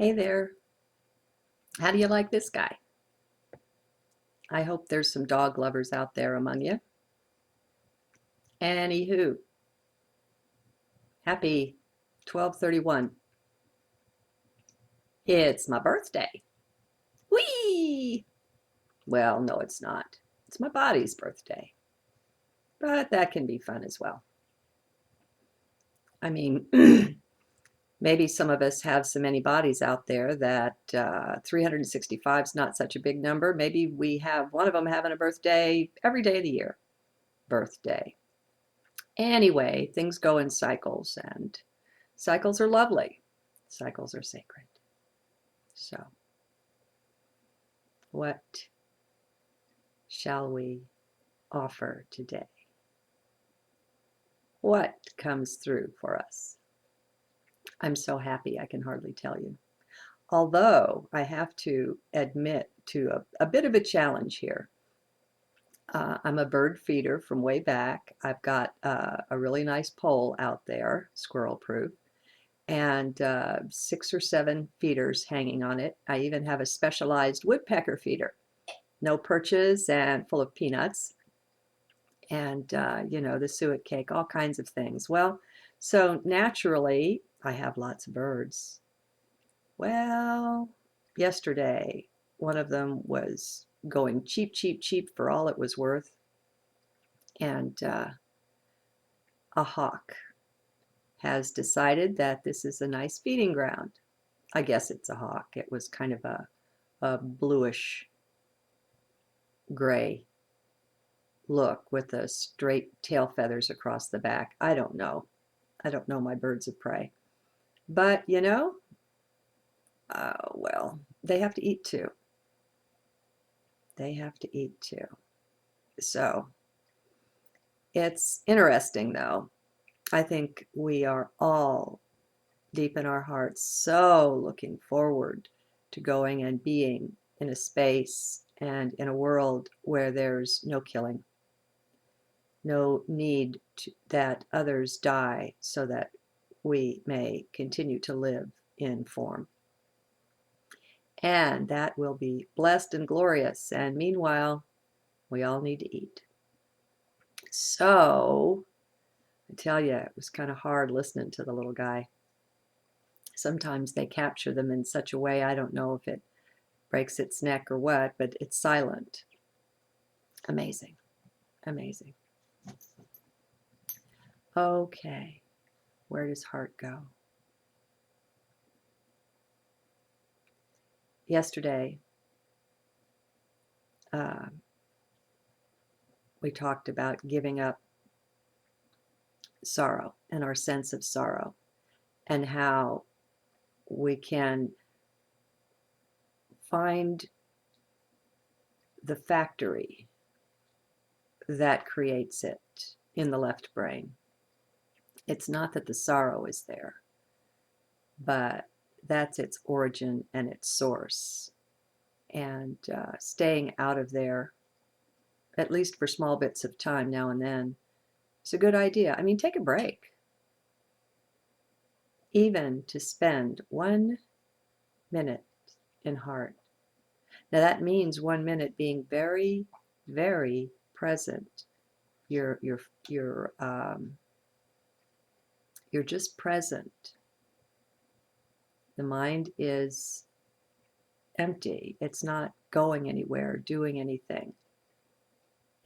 Hey there, how do you like this guy? I hope there's some dog lovers out there among you. Anywho, happy 12/31. It's my birthday. Whee! Well, no, it's not. It's my body's birthday, but that can be fun as well. I mean, maybe some of us have so many bodies out there that 365 is not such a big number. Maybe we have one of them having a birthday every day of the year. Birthday. Anyway, things go in cycles, and cycles are lovely. Cycles are sacred. So, what shall we offer today? What comes through for us? I'm so happy I can hardly tell you. Although I have to admit to a bit of a challenge here. I'm a bird feeder from way back. I've got a really nice pole out there, squirrel proof, and 6 or 7 feeders hanging on it. I even have a specialized woodpecker feeder, no perches and full of peanuts, and the suet cake, all kinds of things. Well, so naturally, I have lots of birds. Well, yesterday, one of them was going cheep, cheep, cheep for all it was worth, and a hawk has decided that this is a nice feeding ground. I guess it's a hawk. It was kind of a bluish gray look with the straight tail feathers across the back. I don't know. I don't know my birds of prey. But, well, they have to eat too. They have to eat too. So it's interesting, though. I think we are all deep in our hearts so looking forward to going and being in a space and in a world where there's no killing, no need that others die so that we may continue to live in form. And that will be blessed and glorious. And meanwhile, we all need to eat. So, I tell you, it was kind of hard listening to the little guy. Sometimes they capture them in such a way, I don't know if it breaks its neck or what, but it's silent. Amazing. Amazing. Okay, where does heart go? Yesterday, we talked about giving up sorrow and our sense of sorrow, and how we can find the factory that creates it in the left brain. It's not that the sorrow is there, but that's its origin and its source. And staying out of there, at least for small bits of time now and then, is a good idea. I mean, take a break. Even to spend 1 minute in heart. Now that means 1 minute being very, very present. You're just present. The mind is empty. It's not going anywhere, doing anything.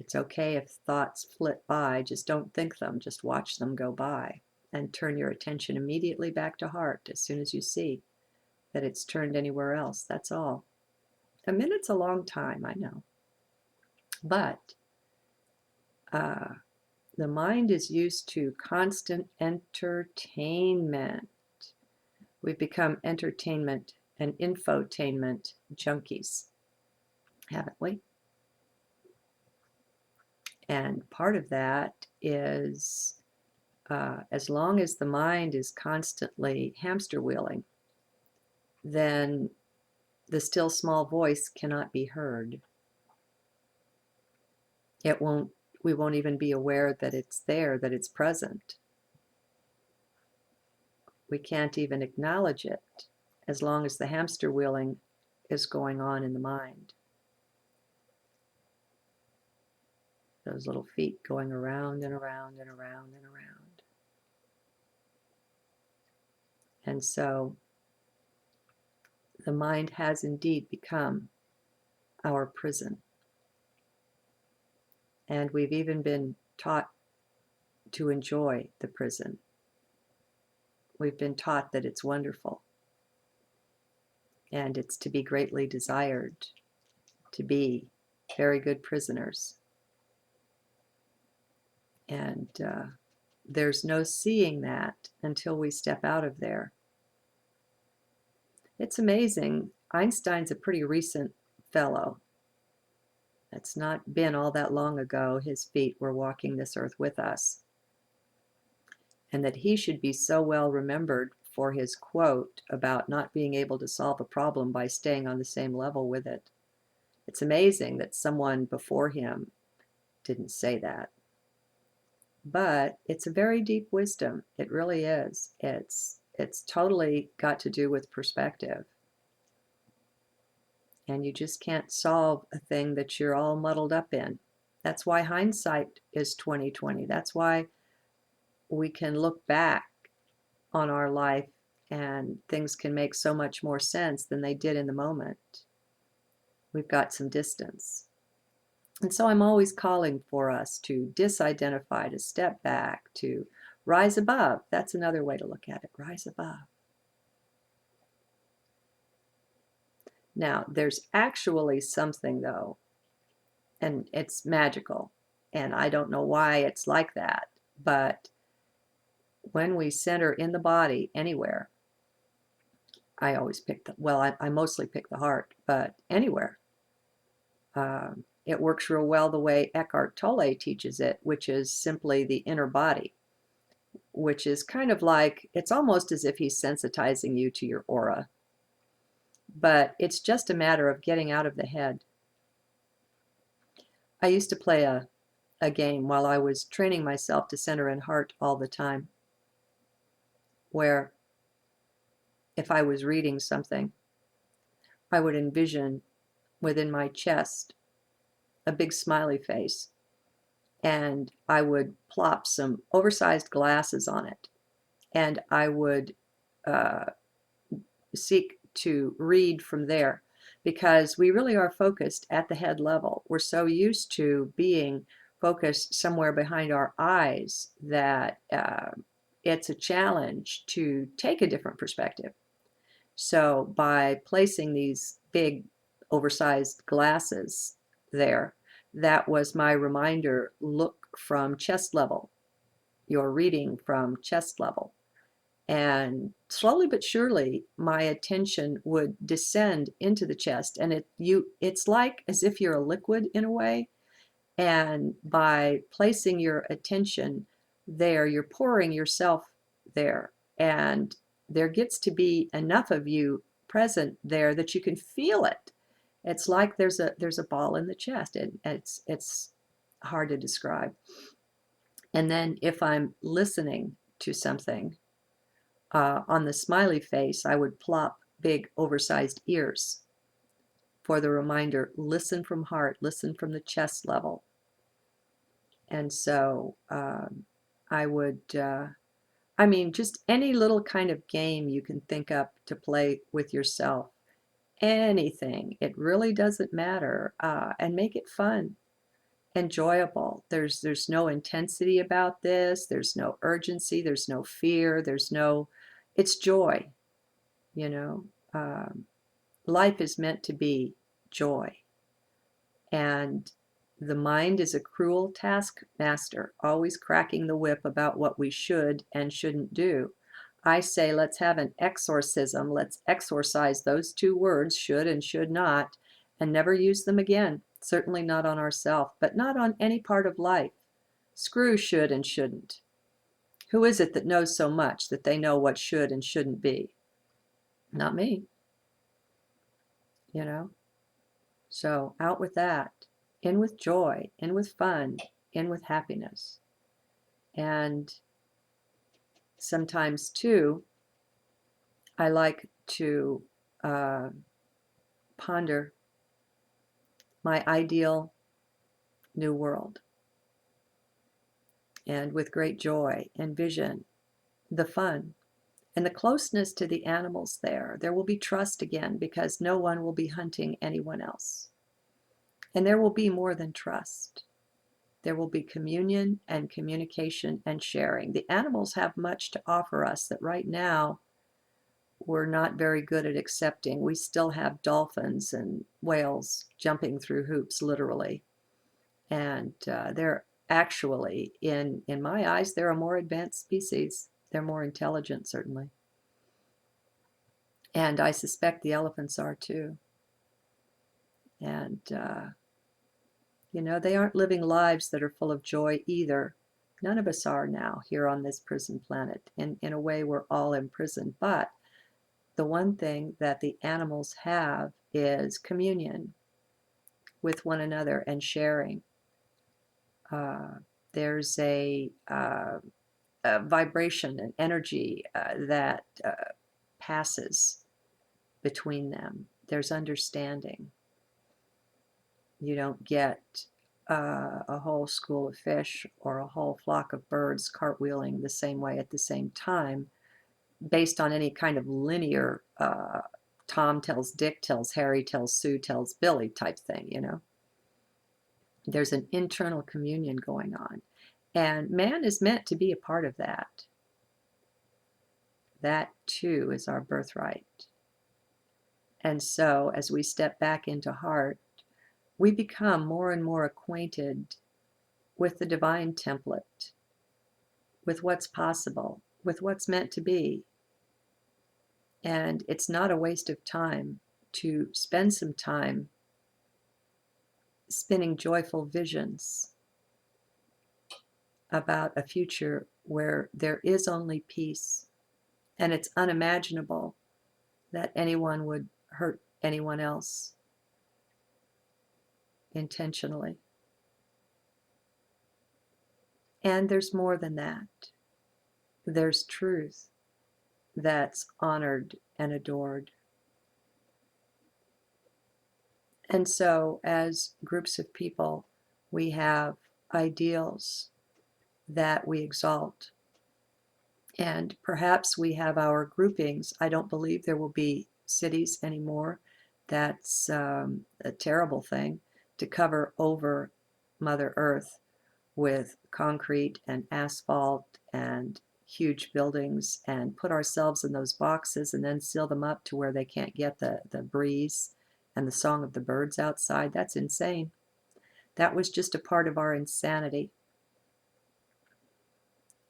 It's okay if thoughts flit by, just don't think them, just watch them go by, and turn your attention immediately back to heart as soon as you see that it's turned anywhere else. That's all. A minute's a long time, I know. But the mind is used to constant entertainment. We've become entertainment and infotainment junkies, haven't we? And part of that is as long as the mind is constantly hamster wheeling, then the still small voice cannot be heard. We won't even be aware that it's there, that it's present. We can't even acknowledge it as long as the hamster wheeling is going on in the mind. Those little feet going around and around and around and around. And so the mind has indeed become our prison. And we've even been taught to enjoy the prison. We've been taught that it's wonderful and it's to be greatly desired to be very good prisoners. And there's no seeing that until we step out of there. It's amazing. Einstein's a pretty recent fellow. It's not been all that long ago his feet were walking this earth with us. And that he should be so well remembered for his quote about not being able to solve a problem by staying on the same level with it. It's amazing that someone before him didn't say that. But it's a very deep wisdom. It really is. It's totally got to do with perspective. And you just can't solve a thing that you're all muddled up in. That's why hindsight is 20/20. That's why we can look back on our life and things can make so much more sense than they did in the moment. We've got some distance. And so I'm always calling for us to disidentify, to step back, to rise above. That's another way to look at it, rise above. Now, there's actually something, though, and it's magical, and I don't know why it's like that, but when we center in the body anywhere, I always pick the, well, I mostly pick the heart, but anywhere, it works real well the way Eckhart Tolle teaches it, which is simply the inner body, which is kind of like, it's almost as if he's sensitizing you to your aura. But it's just a matter of getting out of the head. I used to play a game while I was training myself to center in heart all the time, where if I was reading something, I would envision within my chest a big smiley face, and I would plop some oversized glasses on it, and I would seek to read from there, because we really are focused at the head level. We're so used to being focused somewhere behind our eyes that it's a challenge to take a different perspective. So by placing these big oversized glasses there, that was my reminder, look from chest level. You're reading from chest level. And slowly but surely, my attention would descend into the chest, and it's like as if you're a liquid in a way. And by placing your attention there, you're pouring yourself there, and there gets to be enough of you present there that you can feel it. It's like there's a ball in the chest, and it's hard to describe. And then if I'm listening to something, on the smiley face, I would plop big oversized ears for the reminder, listen from heart, listen from the chest level. And so I would, I mean, just any little kind of game you can think up to play with yourself, anything, it really doesn't matter, and make it fun, enjoyable. There's no intensity about this, there's no urgency, there's no fear, it's joy. You know, life is meant to be joy. And the mind is a cruel taskmaster, always cracking the whip about what we should and shouldn't do. I say, let's have an exorcism. Let's exorcise those two words, should and should not, and never use them again. Certainly not on ourselves, but not on any part of life. Screw should and shouldn't. Who is it that knows so much that they know what should and shouldn't be? Not me, you know? So out with that, in with joy, in with fun, in with happiness. And sometimes too, I like to ponder my ideal new world, and with great joy envision the fun and the closeness to the animals there. There will be trust again because no one will be hunting anyone else. And there will be more than trust. There will be communion and communication and sharing. The animals have much to offer us that right now we're not very good at accepting. We still have dolphins and whales jumping through hoops, literally. And they're actually, in my eyes, they're a more advanced species. They're more intelligent, certainly. And I suspect the elephants are too. And, they aren't living lives that are full of joy either. None of us are now here on this prison planet. In a way, we're all imprisoned. But the one thing that the animals have is communion with one another and sharing. There's a vibration and energy that passes between them. There's understanding. You don't get a whole school of fish or a whole flock of birds cartwheeling the same way at the same time based on any kind of linear Tom tells Dick tells Harry tells Sue tells Billy type thing. There's an internal communion going on. And man is meant to be a part of that. That too is our birthright. And so as we step back into heart, we become more and more acquainted with the divine template, with what's possible, with what's meant to be. And it's not a waste of time to spend some time spinning joyful visions about a future where there is only peace, and it's unimaginable that anyone would hurt anyone else intentionally. And there's more than that. There's truth that's honored and adored. And so, as groups of people, we have ideals that we exalt. And perhaps we have our groupings. I don't believe there will be cities anymore. That's a terrible thing, to cover over Mother Earth with concrete and asphalt and huge buildings and put ourselves in those boxes and then seal them up to where they can't get the breeze and the song of the birds outside. That's insane. That was just a part of our insanity.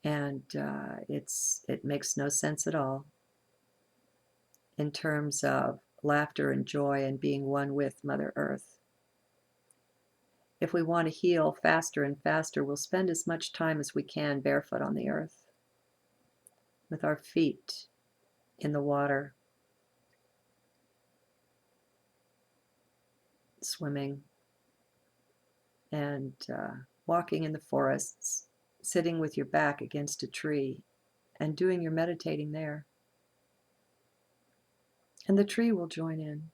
And it makes no sense at all in terms of laughter and joy and being one with Mother Earth. If we want to heal faster and faster, we'll spend as much time as we can barefoot on the earth, with our feet in the water, swimming, and walking in the forests, sitting with your back against a tree and doing your meditating there. And the tree will join in.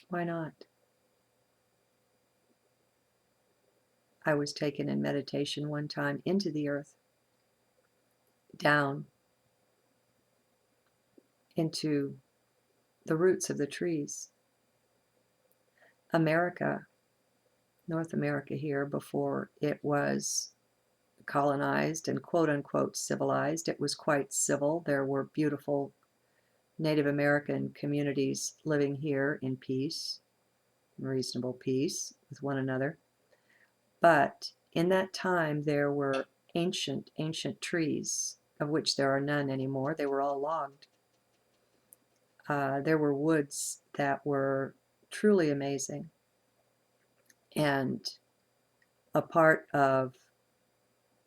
Why not? I was taken in meditation one time into the earth, down into the roots of the trees. America, North America here, before it was colonized and quote unquote civilized, it was quite civil. There were beautiful Native American communities living here in peace, reasonable peace with one another. But in that time, there were ancient trees, of which there are none anymore. They were all logged. There were woods that were truly amazing. And a part of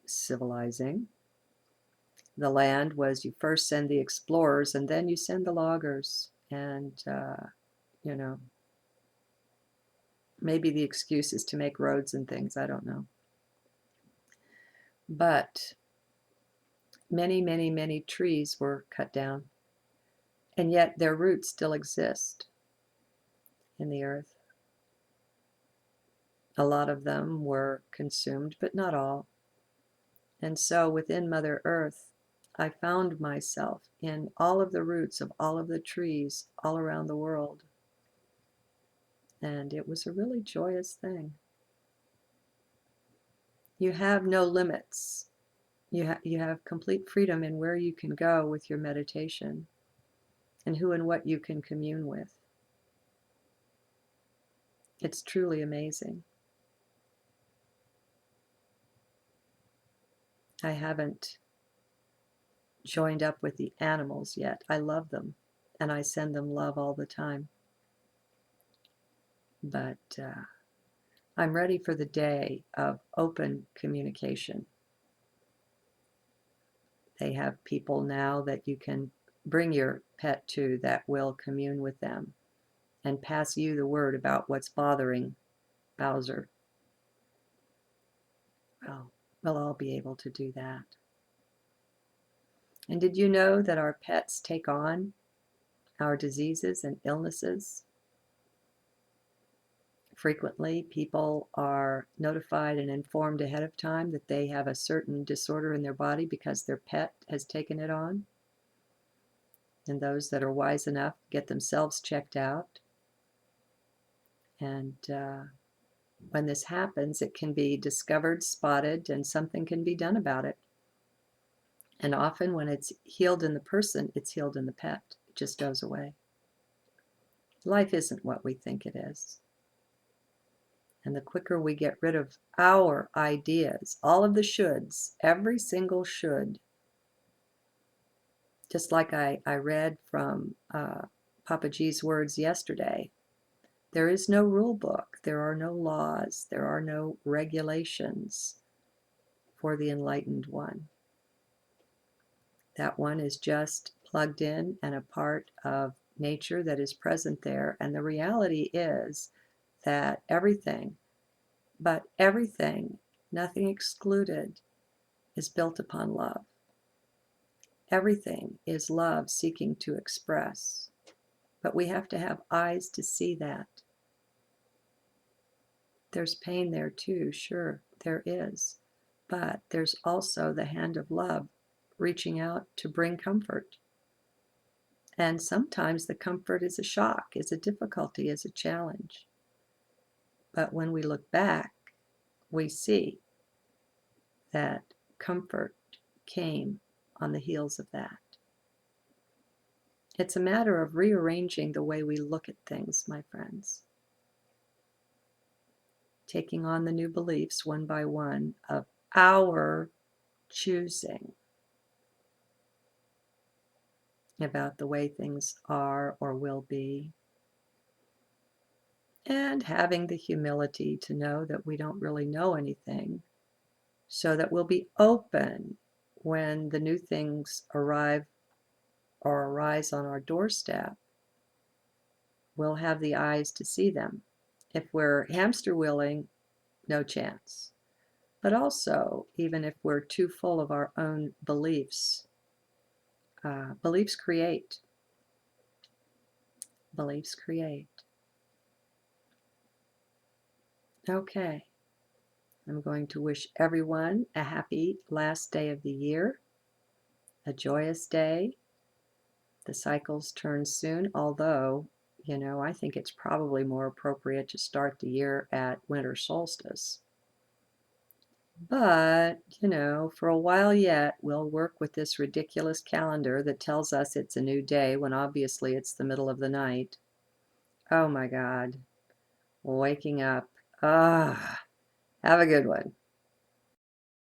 civilizing the land was you first send the explorers and then you send the loggers. And, maybe the excuse is to make roads and things. I don't know. But many, many, many trees were cut down. And yet their roots still exist in the earth. A lot of them were consumed, but not all. And so within Mother Earth, I found myself in all of the roots of all of the trees all around the world. And it was a really joyous thing. You have no limits. You have complete freedom in where you can go with your meditation and who and what you can commune with. It's truly amazing. I haven't joined up with the animals yet. I love them and I send them love all the time. But I'm ready for the day of open communication. They have people now that you can bring your pet to that will commune with them and pass you the word about what's bothering Bowser. Well, we'll all be able to do that. And did you know that our pets take on our diseases and illnesses? Frequently, people are notified and informed ahead of time that they have a certain disorder in their body because their pet has taken it on. And those that are wise enough get themselves checked out. And when this happens, it can be discovered, spotted, and something can be done about it. And often when it's healed in the person, it's healed in the pet. It just goes away. Life isn't what we think it is. And the quicker we get rid of our ideas, all of the shoulds, every single should, just like I read from Papa G's words yesterday, there is no rule book, there are no laws, there are no regulations for the enlightened one. That one is just plugged in and a part of nature that is present there. And the reality is that everything, but everything, nothing excluded, is built upon love. Everything is love seeking to express. But we have to have eyes to see that. There's pain there too, sure, there is. But there's also the hand of love reaching out to bring comfort. And sometimes the comfort is a shock, is a difficulty, is a challenge. But when we look back, we see that comfort came on the heels of that. It's a matter of rearranging the way we look at things, my friends. Taking on the new beliefs one by one of our choosing about the way things are or will be. And having the humility to know that we don't really know anything, so that we'll be open when the new things arrive or arise on our doorstep. We'll have the eyes to see them. If we're hamster wheeling, no chance. But also, even if we're too full of our own beliefs, beliefs create. Beliefs create. Okay. I'm going to wish everyone a happy last day of the year, a joyous day. The cycles turn soon, although, I think it's probably more appropriate to start the year at winter solstice. But, for a while yet, we'll work with this ridiculous calendar that tells us it's a new day when obviously it's the middle of the night. Oh my God. Waking up. Ah, have a good one.